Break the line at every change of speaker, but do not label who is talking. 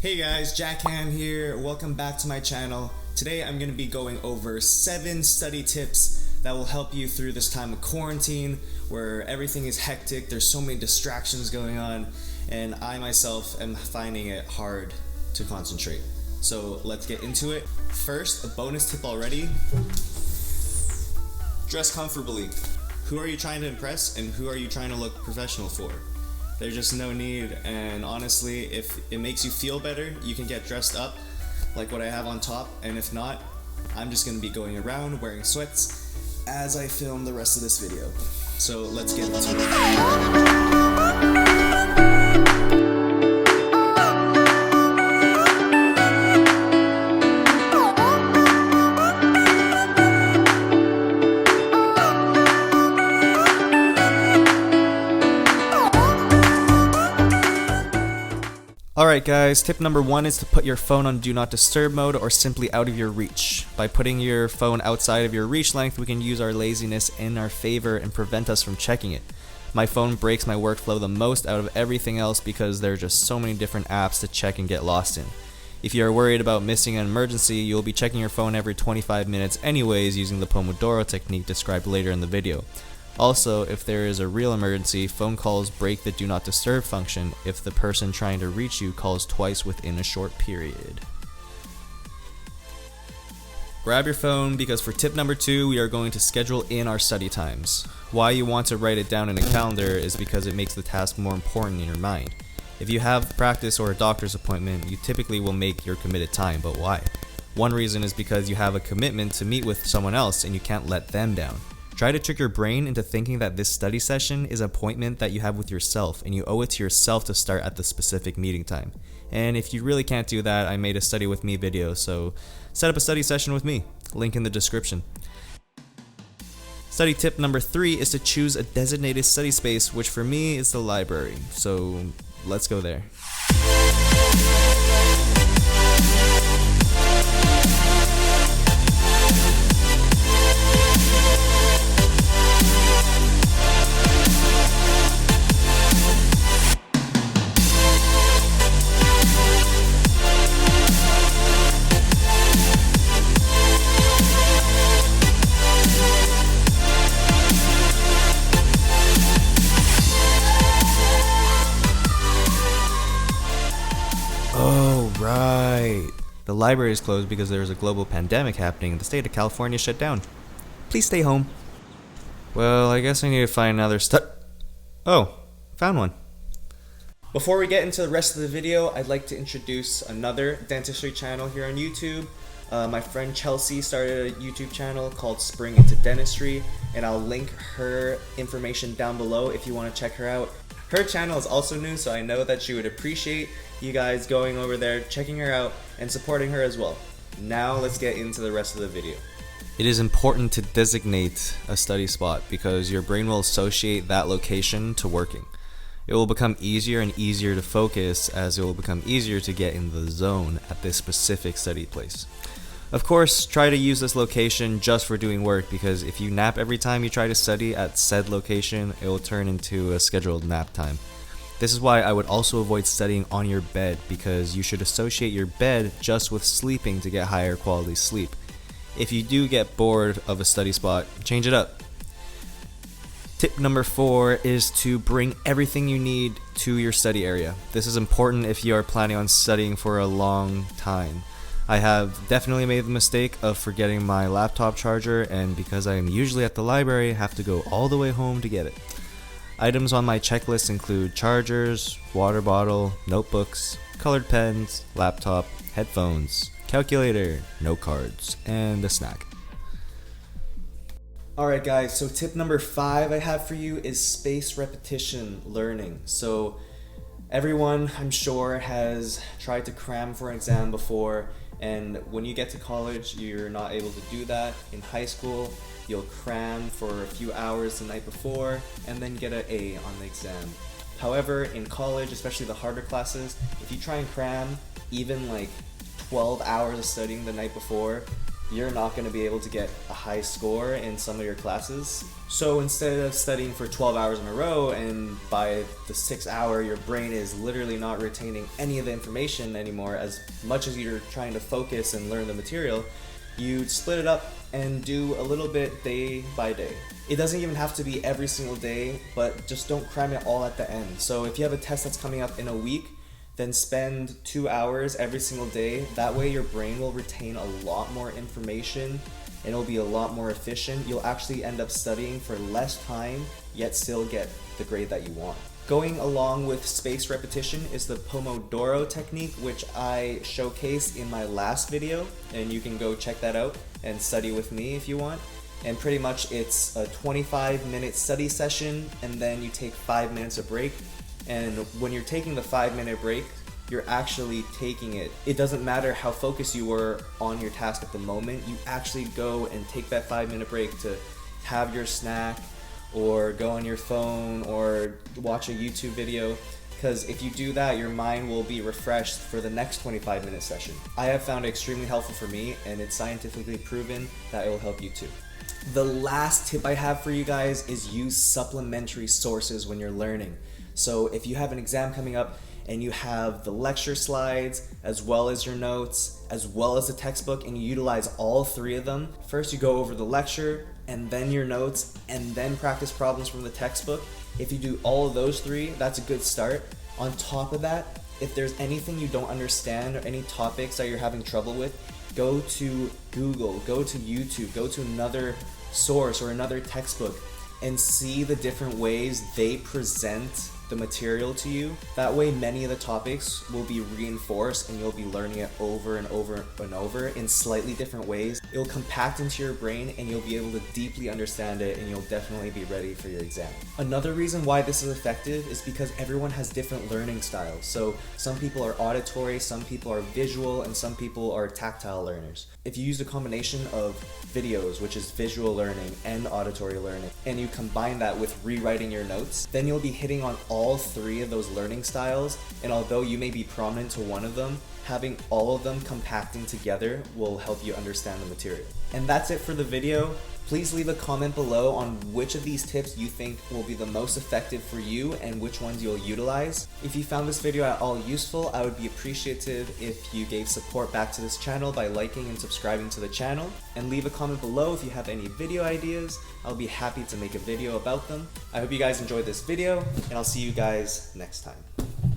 Hey guys, Jack Han here. Welcome back to my channel. Today I'm going to be going over 7 study tips that will help you through this time of quarantine where everything is hectic, there's so many distractions going on, and I myself am finding it hard to concentrate. So let's get into it. First, a bonus tip already. Dress comfortably. Who are you trying to impress and who are you trying to look professional for? There's just no need, and honestly, if it makes you feel better, you can get dressed up like what I have on top, and if not, I'm just going to be going around wearing sweats as I film the rest of this video. So let's get into it. Alright guys, tip number 1 is to put your phone on Do Not Disturb mode or simply out of your reach. By putting your phone outside of your reach length, we can use our laziness in our favor and prevent us from checking it. My phone breaks my workflow the most out of everything else because there are just so many different apps to check and get lost in. If you are worried about missing an emergency, you'll be checking your phone every 25 minutes anyways using the Pomodoro technique described later in the video. Also, if there is a real emergency, phone calls break the Do Not Disturb function if the person trying to reach you calls twice within a short period. Grab your phone because for tip number 2, we are going to schedule in our study times. Why you want to write it down in a calendar is because it makes the task more important in your mind. If you have practice or a doctor's appointment, you typically will make your committed time, but why? One reason is because you have a commitment to meet with someone else and you can't let them down. Try to trick your brain into thinking that this study session is an appointment that you have with yourself and you owe it to yourself to start at the specific meeting time. And if you really can't do that, I made a study with me video, so set up a study session with me. Link in the description. Study tip number 3 is to choose a designated study space, which for me is the library. So let's go there. Oh, right. The library is closed because there is a global pandemic happening and the state of California shut down. Please stay home. Well, I guess I need to find another Oh, found one. Before we get into the rest of the video, I'd like to introduce another dentistry channel here on YouTube. My friend Chelsea started a YouTube channel called Spring Into Dentistry, and I'll link her information down below if you want to check her out. Her channel is also new, so I know that she would appreciate you guys going over there, checking her out, and supporting her as well. Now let's get into the rest of the video. It is important to designate a study spot because your brain will associate that location to working. It will become easier and easier to focus as it will become easier to get in the zone at this specific study place. Of course, try to use this location just for doing work because if you nap every time you try to study at said location, it will turn into a scheduled nap time. This is why I would also avoid studying on your bed because you should associate your bed just with sleeping to get higher quality sleep. If you do get bored of a study spot, change it up. Tip number 4 is to bring everything you need to your study area. This is important if you are planning on studying for a long time. I have definitely made the mistake of forgetting my laptop charger, and because I am usually at the library, I have to go all the way home to get it. Items on my checklist include chargers, water bottle, notebooks, colored pens, laptop, headphones, calculator, note cards, and a snack. Alright guys, so tip number 5 I have for you is spaced repetition learning. So everyone, I'm sure, has tried to cram for an exam before, and when you get to college, you're not able to do that. In high school, you'll cram for a few hours the night before and then get an A on the exam. However, in college, especially the harder classes, if you try and cram even like 12 hours of studying the night before, you're not going to be able to get a high score in some of your classes. So instead of studying for 12 hours in a row, and by the 6th hour your brain is literally not retaining any of the information anymore, as much as you're trying to focus and learn the material, you split it up and do a little bit day by day. It doesn't even have to be every single day, but just don't cram it all at the end. So if you have a test that's coming up in a week, then spend 2 hours every single day. That way your brain will retain a lot more information and it'll be a lot more efficient. You'll actually end up studying for less time, yet still get the grade that you want. Going along with spaced repetition is the Pomodoro technique, which I showcased in my last video, and you can go check that out and study with me if you want. And pretty much it's a 25-minute study session, and then you take 5 minutes of break. And when you're taking the 5-minute break, you're actually taking it. It doesn't matter how focused you were on your task at the moment, you actually go and take that 5-minute break to have your snack, or go on your phone, or watch a YouTube video. Because if you do that, your mind will be refreshed for the next 25-minute session. I have found it extremely helpful for me, and it's scientifically proven that it will help you too. The last tip I have for you guys is use supplementary sources when you're learning. So if you have an exam coming up and you have the lecture slides, as well as your notes, as well as the textbook, and you utilize all 3 of them, first you go over the lecture, and then your notes, and then practice problems from the textbook. If you do all of those 3, that's a good start. On top of that, if there's anything you don't understand or any topics that you're having trouble with, go to Google, go to YouTube, go to another source or another textbook and see the different ways they present the material to you. That way many of the topics will be reinforced and you'll be learning it over and over and over in slightly different ways. It'll compact into your brain and you'll be able to deeply understand it, and you'll definitely be ready for your exam. Another reason why this is effective is because everyone has different learning styles. So some people are auditory, some people are visual, and some people are tactile learners. If you use a combination of videos, which is visual learning, and auditory learning, and you combine that with rewriting your notes, then you'll be hitting on all 3 of those learning styles. And although you may be prominent to one of them, having all of them compacting together will help you understand the material. And that's it for the video. Please leave a comment below on which of these tips you think will be the most effective for you and which ones you'll utilize. If you found this video at all useful, I would be appreciative if you gave support back to this channel by liking and subscribing to the channel. And leave a comment below if you have any video ideas. I'll be happy to make a video about them. I hope you guys enjoyed this video, and I'll see you guys next time.